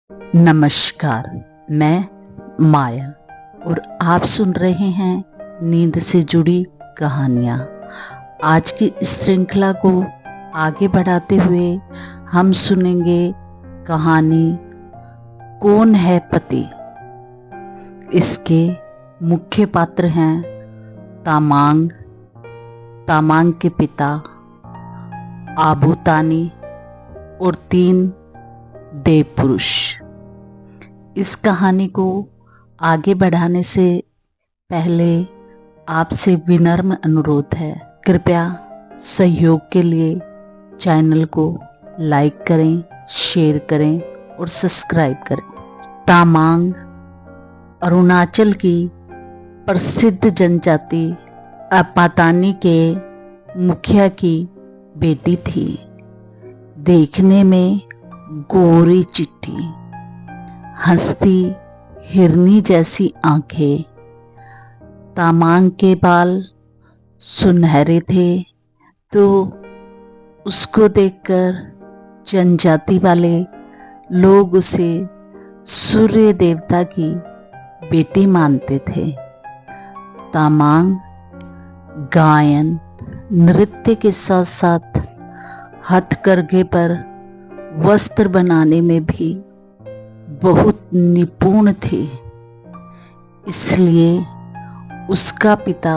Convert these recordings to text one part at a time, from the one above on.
नमस्कार, मैं माया और आप सुन रहे हैं नींद से जुड़ी कहानियाँ। आज की इस श्रृंखला को आगे बढ़ाते हुए हम सुनेंगे कहानी कौन है पति। इसके मुख्य पात्र हैं तामांग, तामांग के पिता आबूतानी और 3 देव पुरुष। इस कहानी को आगे बढ़ाने से पहले आपसे विनम्र अनुरोध है, कृपया सहयोग के लिए चैनल को लाइक करें, शेयर करें और सब्सक्राइब करें। तामांग अरुणाचल की प्रसिद्ध जनजाति आपातानी के मुखिया की बेटी थी। देखने में गोरी चिट्ठी, हंसती हिरनी जैसी आंखें। तामांग के बाल सुनहरे थे तो उसको देखकर जनजाति वाले लोग उसे सूर्य देवता की बेटी मानते थे। तामांग गायन, नृत्य के साथ साथ हथकरघे पर वस्त्र बनाने में भी बहुत निपुण थी। इसलिए उसका पिता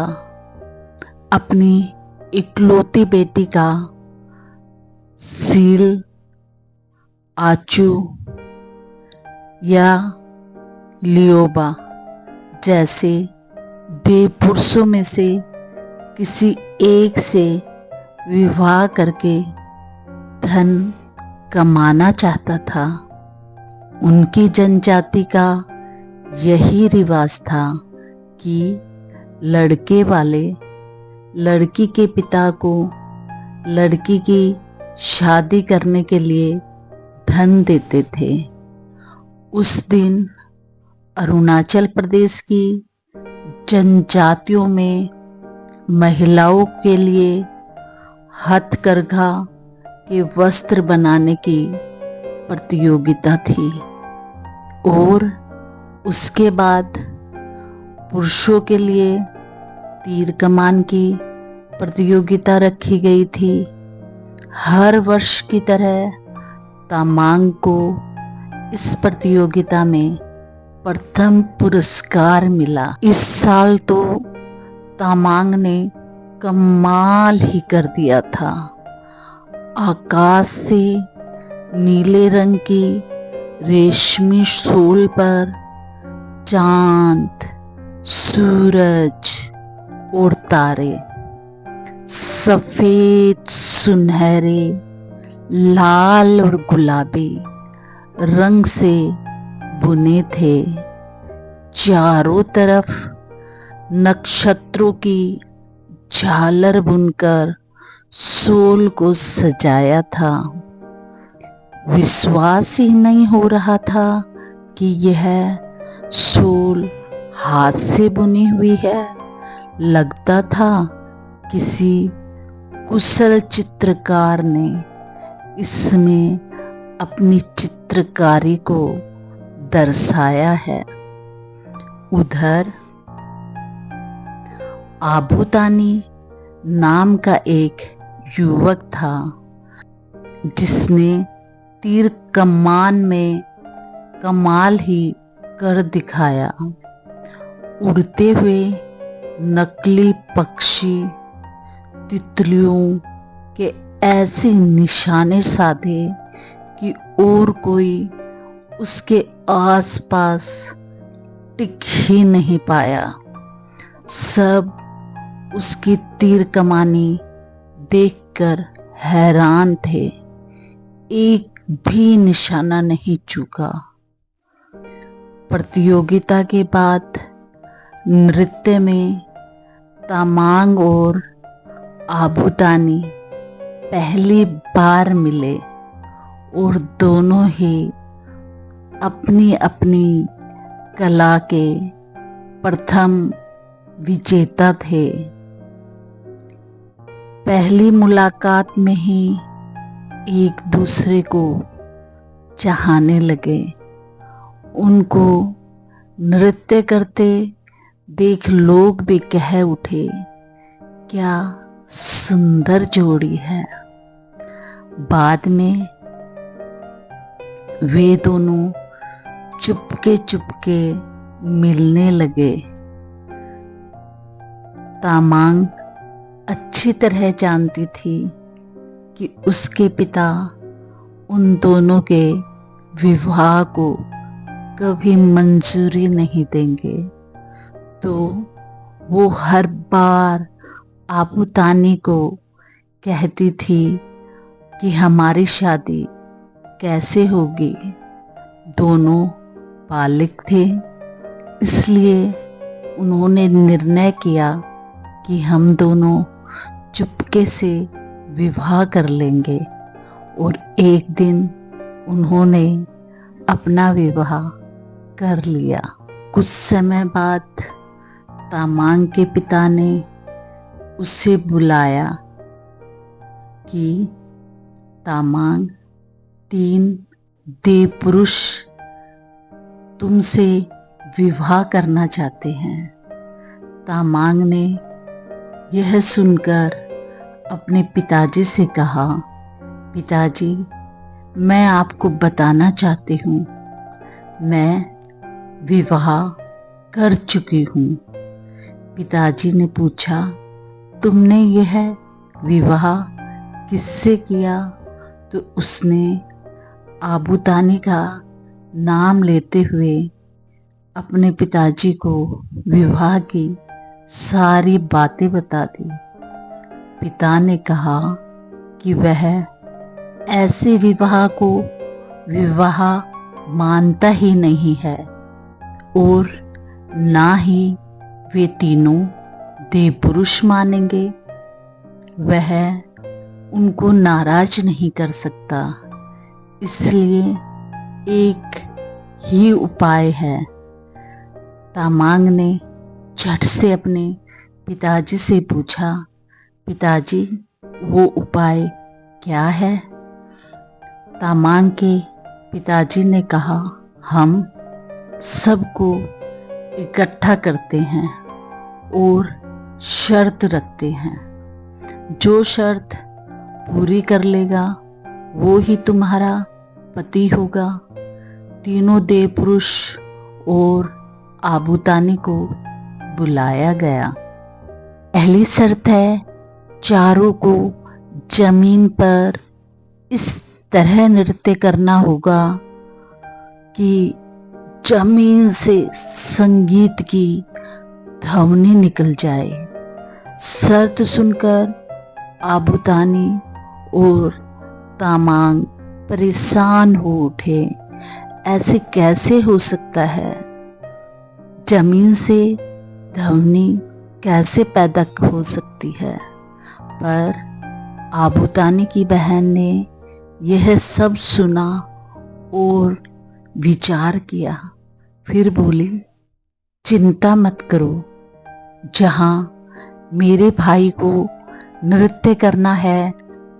अपनी इकलौती बेटी का सील, आचू या लियोबा जैसे देव पुरुषों में से किसी एक से विवाह करके धन कमाना चाहता था। उनकी जनजाति का यही रिवाज था कि लड़के वाले लड़की के पिता को लड़की की शादी करने के लिए धन देते थे। उस दिन अरुणाचल प्रदेश की जनजातियों में महिलाओं के लिए हथकरघा के वस्त्र बनाने की प्रतियोगिता थी और उसके बाद पुरुषों के लिए तीर कमान की प्रतियोगिता रखी गई थी। हर वर्ष की तरह तामांग को इस प्रतियोगिता में प्रथम पुरस्कार मिला। इस साल तो तामांग ने कमाल ही कर दिया था। आकाश से नीले रंग की रेशमी शॉल पर चांद, सूरज और तारे सफेद, सुनहरे, लाल और गुलाबी रंग से बुने थे। चारों तरफ नक्षत्रों की झालर बुनकर शॉल को सजाया था। विश्वास ही नहीं हो रहा था कि यह शॉल हाथ से बुनी हुई है। लगता था किसी कुशल चित्रकार ने इसमें अपनी चित्रकारी को दर्शाया है। उधर आबूतानी नाम का एक युवक था जिसने तीर कमान में कमाल ही कर दिखाया। उड़ते हुए नकली पक्षी, तितलियों के ऐसे निशाने साधे कि और कोई उसके आसपास टिक ही नहीं पाया। सब उसकी तीर कमानी देखकर हैरान थे। एक भी निशाना नहीं चूका। प्रतियोगिता के बाद नृत्य में तामांग और आबूतानी पहली बार मिले और दोनों ही अपनी अपनी कला के प्रथम विजेता थे। पहली मुलाकात में ही एक दूसरे को चाहने लगे। उनको नृत्य करते देख लोग भी कह उठे, क्या सुंदर जोड़ी है। बाद में वे दोनों चुपके चुपके मिलने लगे। तामांग अच्छी तरह जानती थी कि उसके पिता उन दोनों के विवाह को कभी मंजूरी नहीं देंगे, तो वो हर बार आबूतानी को कहती थी कि हमारी शादी कैसे होगी। दोनों बालिग थे, इसलिए उन्होंने निर्णय किया कि हम दोनों चुपके से विवाह कर लेंगे, और एक दिन उन्होंने अपना विवाह कर लिया। कुछ समय बाद तामांग के पिता ने उसे बुलाया कि तामांग, 3 देव पुरुष तुमसे विवाह करना चाहते हैं। तामांग ने यह सुनकर अपने पिताजी से कहा, पिताजी, मैं आपको बताना चाहती हूँ, मैं विवाह कर चुकी हूँ। पिताजी ने पूछा, तुमने यह विवाह किससे किया? तो उसने आबूतानी का नाम लेते हुए अपने पिताजी को विवाह की सारी बातें बता दी। पिता ने कहा कि वह ऐसे विवाह को विवाह मानता ही नहीं है, और ना ही वे तीनों देव पुरुष मानेंगे। वह उनको नाराज नहीं कर सकता, इसलिए एक ही उपाय है। तामांग ने झट से अपने पिताजी से पूछा, पिताजी, वो उपाय क्या है? तामांग के पिताजी ने कहा, हम सबको इकट्ठा करते हैं और शर्त रखते हैं। जो शर्त पूरी कर लेगा वो ही तुम्हारा पति होगा। तीनों देव पुरुष और आबूतानी को बुलाया गया। पहली शर्त है, चारों को जमीन पर इस तरह नृत्य करना होगा कि जमीन से संगीत की ध्वनि निकल जाए। शर्त सुनकर आबूतानी और तामांग परेशान हो उठे। ऐसे कैसे हो सकता है? जमीन से ध्वनि कैसे पैदा हो सकती है? पर आबूतानी की बहन ने यह सब सुना और विचार किया। फिर बोली, चिंता मत करो, जहाँ मेरे भाई को नृत्य करना है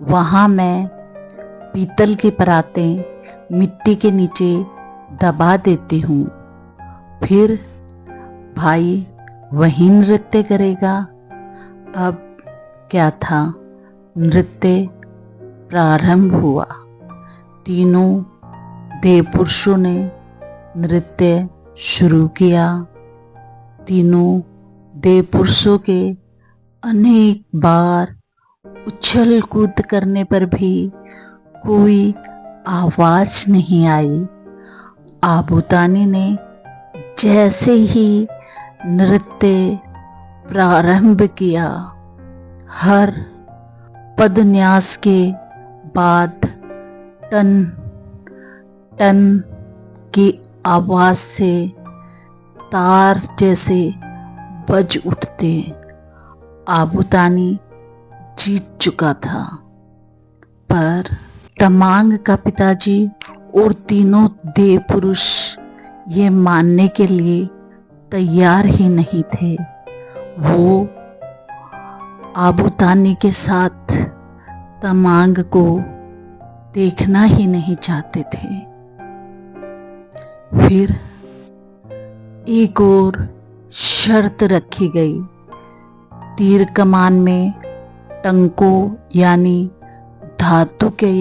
वहाँ मैं पीतल के पराते मिट्टी के नीचे दबा देती हूँ, फिर भाई वहीं नृत्य करेगा। अब क्या था, नृत्य प्रारंभ हुआ। तीनों देव पुरुषों ने नृत्य शुरू किया। तीनों देव पुरुषों के अनेक बार उछल कूद करने पर भी कोई आवाज नहीं आई। आबूतानी ने जैसे ही नृत्य प्रारंभ किया, हर पदन्यास के बाद टन टन की आवाज से तार जैसे बज उठते। आबूतानी जीत चुका था, पर तामांग का पिताजी और तीनों देव पुरुष ये मानने के लिए तैयार ही नहीं थे। वो आबूतानी के साथ तामांग को देखना ही नहीं चाहते थे। फिर एक और शर्त रखी गई। तीर कमान में टंकों यानी धातु के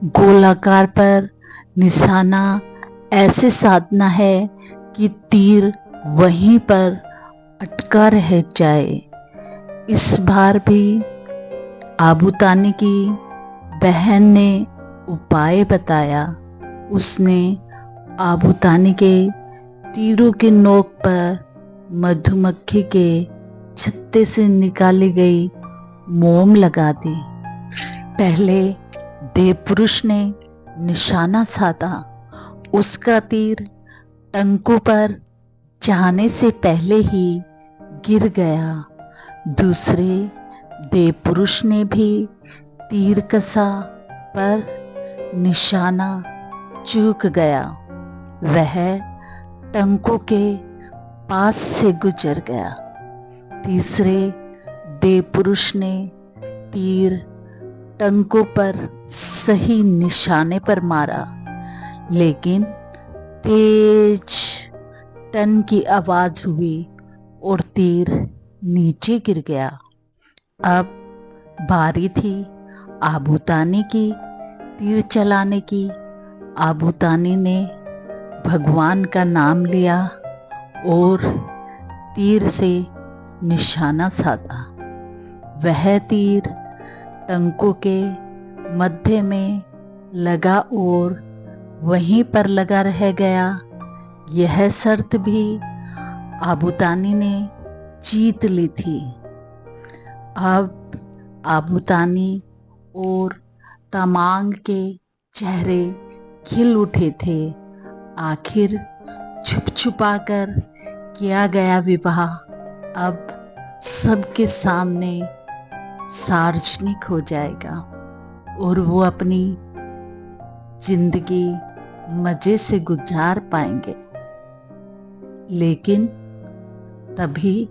गोलाकार पर निशाना ऐसे साधना है कि तीर वहीं पर अटका रह जाए। इस बार भी आबूतानी की बहन ने उपाय बताया। उसने आबूतानी के तीरों की नोक पर मधुमक्खी के छत्ते से निकाली गई मोम लगा दी। पहले देवपुरुष ने निशाना साधा। उसका तीर टंकों पर जाने से पहले ही गिर गया। दूसरे देवपुरुष ने भी तीर कसा, पर निशाना चूक गया। वह टंकों के पास से गुजर गया। तीसरे देवपुरुष ने तीर टंकों पर सही निशाने पर मारा, लेकिन तेज टन की आवाज हुई और तीर नीचे गिर गया। अब बारी थी आबूतानी की तीर चलाने की। आबूतानी ने भगवान का नाम लिया और तीर से निशाना साधा। वह तीर टंकों के मध्य में लगा और वहीं पर लगा रह गया। यह शर्त भी आबूतानी ने जीत ली थी। अब आबूतानी और तमांग के चेहरे खिल उठे थे। आखिर छुप छुपा कर किया गया विवाह अब सबके सामने सार्वजनिक हो जाएगा और वो अपनी जिंदगी मजे से गुजार पाएंगे। लेकिन तभी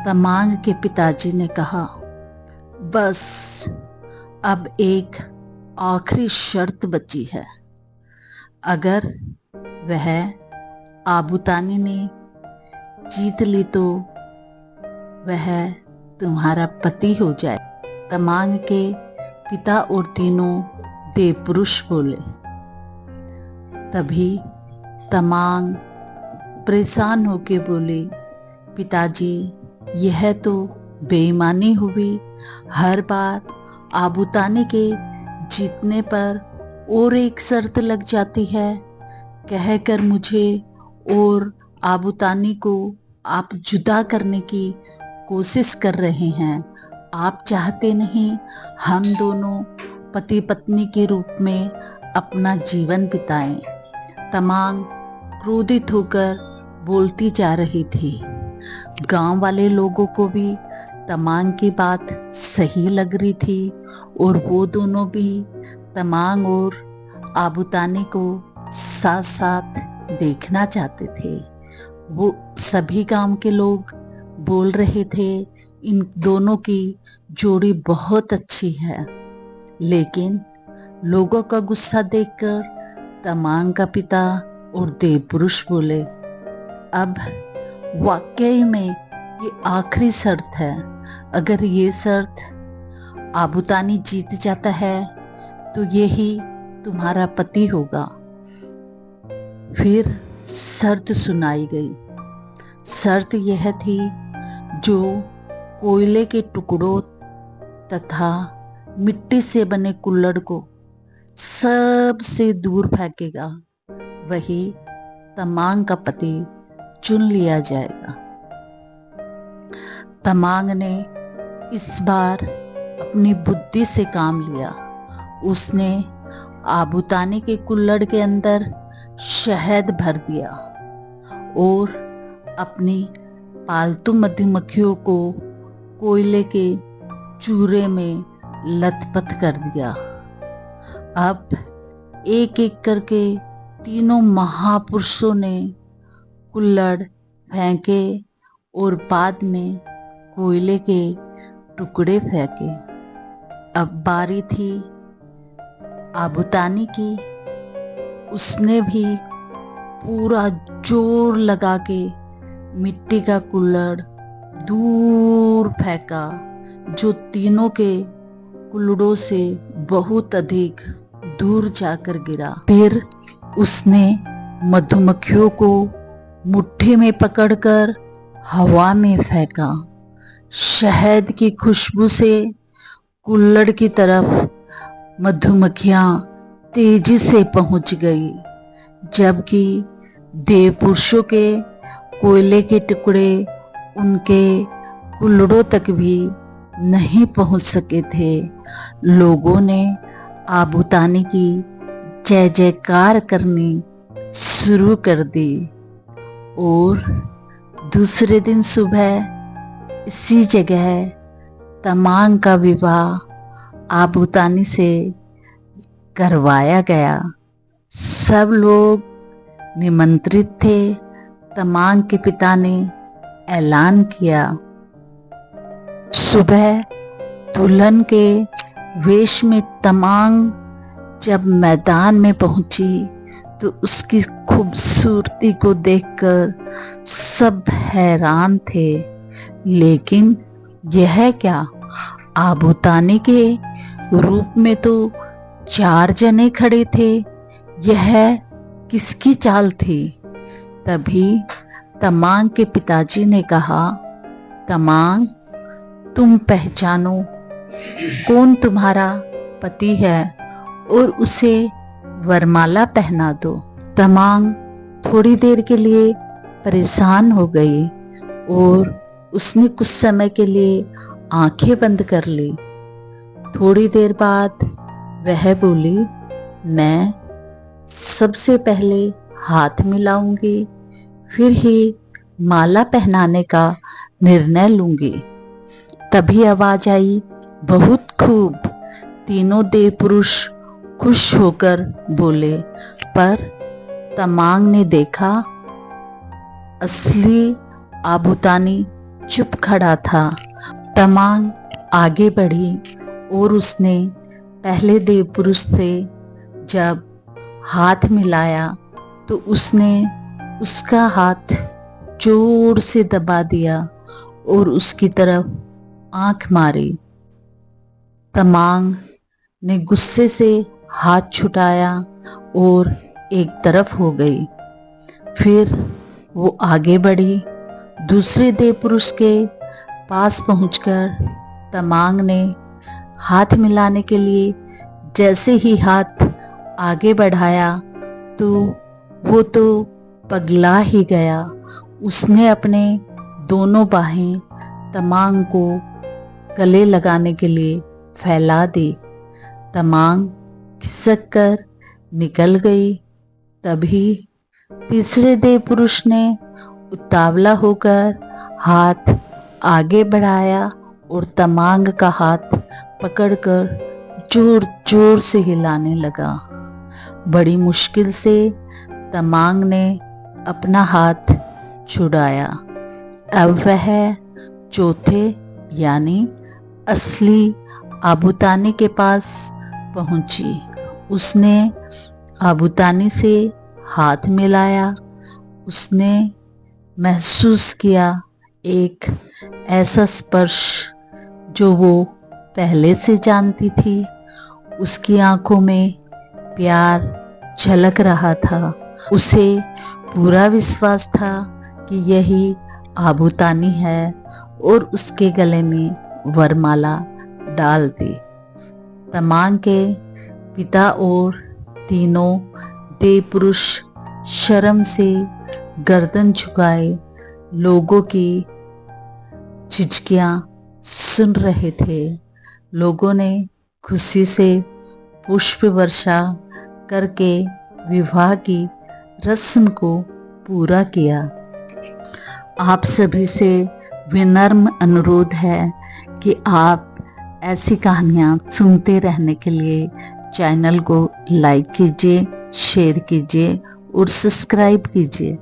तमांग के पिताजी ने कहा, बस अब एक आखिरी शर्त बची है। अगर वह आबूतानी ने जीत ली तो वह तुम्हारा पति हो जाए। तमांग के पिता और तीनों देवपुरुष बोले। तभी तमांग परेशान होके बोले, पिताजी यह तो बेईमानी हुई। हर बार आबूतानी के जीतने पर और एक शर्त लग जाती है। कहकर मुझे और आबूतानी को आप जुदा करने की कोशिश कर रहे हैं। आप चाहते नहीं हम दोनों पति पत्नी के रूप में अपना जीवन बिताएं। तमांग क्रोधित होकर बोलती जा रही थी। गांव वाले लोगों को भी तमांग की बात सही लग रही थी और वो दोनों भी तमांग और आबूतानी को साथ साथ देखना चाहते थे। वो सभी गांव के लोग बोल रहे थे इन दोनों की जोड़ी बहुत अच्छी है। लेकिन लोगों का गुस्सा देखकर तमांग का पिता और देवपुरुष बोले, अब वाकई में ये आखिरी शर्त है। अगर ये शर्त आबूतानी जीत जाता है तो यही तुम्हारा पति होगा। फिर शर्त सुनाई गई। शर्त यह थी, जो कोयले के टुकड़ों तथा मिट्टी से बने कुल्हड़ को सबसे दूर फेंकेगा, वही तमांग का पति चुन लिया जाएगा। तमांग ने इस बार अपनी बुद्धि से काम लिया। उसने आबूतानी के कुल्हड़ के अंदर शहद भर दिया और अपनी पालतू मधुमक्खियों को कोयले के चूरे में लथपथ कर दिया। अब एक एक करके तीनों महापुरुषों ने कुल्हड़ फेंके और बाद में कोयले के टुकड़े फेंके। अब बारी थी आबूतानी की। उसने भी पूरा जोर लगा के मिट्टी का कुल्हड़ दूर फेंका, जो तीनों के कुल्हड़ों से बहुत अधिक दूर जाकर गिरा। फिर उसने मधुमक्खियों को मुट्ठी में पकड़कर हवा में फेंका। शहद की खुशबू से कुल्हड़ की तरफ मधुमक्खियां तेजी से पहुंच गई, जबकि देव पुरुषों के कोयले के टुकड़े उनके कुल्हड़ों तक भी नहीं पहुंच सके थे। लोगों ने आबूतानी की जय जयकार करनी शुरू कर दी और दूसरे दिन सुबह इसी जगह तमांग का विवाह आबूतानी से करवाया गया। सब लोग निमंत्रित थे। तमांग के पिता ने ऐलान किया। सुबह दुल्हन के वेश में तमांग जब मैदान में पहुंची तो उसकी खूबसूरती को देखकर सब हैरान थे। लेकिन यह क्या, आबूतानी के रूप में तो 4 जने खड़े थे, यह किसकी चाल थी? तभी तमांग के पिताजी ने कहा, तमांग, तुम पहचानो कौन तुम्हारा पति है और उसे वरमाला पहना दो। तमांग थोड़ी देर के लिए परेशान हो गई और उसने कुछ समय के लिए आंखें बंद कर ली। थोड़ी देर बाद वह बोली, मैं सबसे पहले हाथ मिलाऊंगी, फिर ही माला पहनाने का निर्णय लूंगी। तभी आवाज आई, बहुत खूब। तीनों देव पुरुष खुश होकर बोले, पर तमांग ने देखा असली आबूतानी चुप खड़ा था। तमांग आगे बढ़ी और उसने पहले देव पुरुष से जब हाथ मिलाया तो उसने उसका हाथ जोर से दबा दिया और उसकी तरफ आंख मारी। तमांग ने गुस्से से हाथ छुटाया और एक तरफ हो गई। फिर वो आगे बढ़ी। दूसरे देव पुरुष के पास पहुंचकर तमांग ने हाथ मिलाने के लिए जैसे ही हाथ आगे बढ़ाया तो वो तो पगला ही गया। उसने अपने दोनों बाहें तमांग को गले लगाने के लिए फैला दी। तमांग खिसक कर निकल गई। तभी तीसरे देव पुरुष ने उतावला होकर हाथ आगे बढ़ाया और तमांग का हाथ पकड़कर जोर जोर से हिलाने लगा। बड़ी मुश्किल से तमांग ने अपना हाथ छुड़ाया। अब वह चौथे यानी असली आबूतानी के पास पहुंची। उसने आबूतानी से हाथ मिलाया। उसने महसूस किया एक ऐसा स्पर्श जो वो पहले से जानती थी। उसकी आंखों में प्यार झलक रहा था। उसे पूरा विश्वास था कि यही आबूतानी है और उसके गले में वरमाला डाल दी। तमांग के पिता और तीनों देव पुरुष शर्म से गर्दन झुकाए लोगों की झिझकियां सुन रहे थे। लोगों ने खुशी से पुष्प वर्षा करके विवाह की रस्म को पूरा किया। आप सभी से विनम्र अनुरोध है कि आप ऐसी कहानियाँ सुनते रहने के लिए चैनल को लाइक कीजिए, शेयर कीजिए और सब्सक्राइब कीजिए।